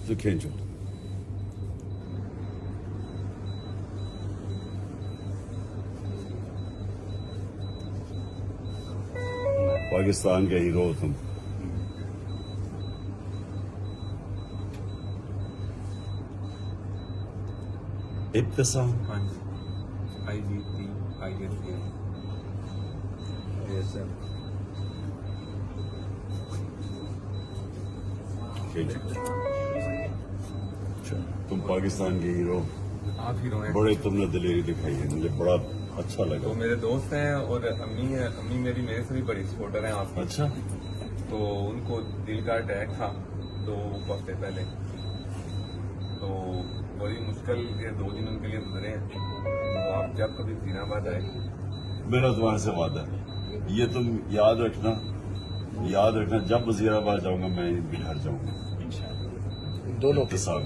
تو کھینچو. پاکستان کے ہیرو ہو تم. ابتسام. ہاں جی. تم پاکستان کے ہیرو. آپ ہیرو ہیں. بڑے تم نے دلیری دکھائی ہے, مجھے بڑا اچھا لگا. تو میرے دوست ہیں اور امی ہیں. امی میری میرے سے بھی بڑی سپورٹر ہیں آپ کی. اچھا. تو ان کو دل کا اٹیک تھا 2 ہفتے پہلے, تو بڑی مشکل کے 2 دن ان کے لیے گزرے ہیں. تو آپ جب کبھی وزیرآباد آئے, میرا تمہارے سے وعدہ ہے, یہ تم یاد رکھنا, جب وزیرآباد جاؤں گا میں بہار جاؤں گا. دونوں ابتسام.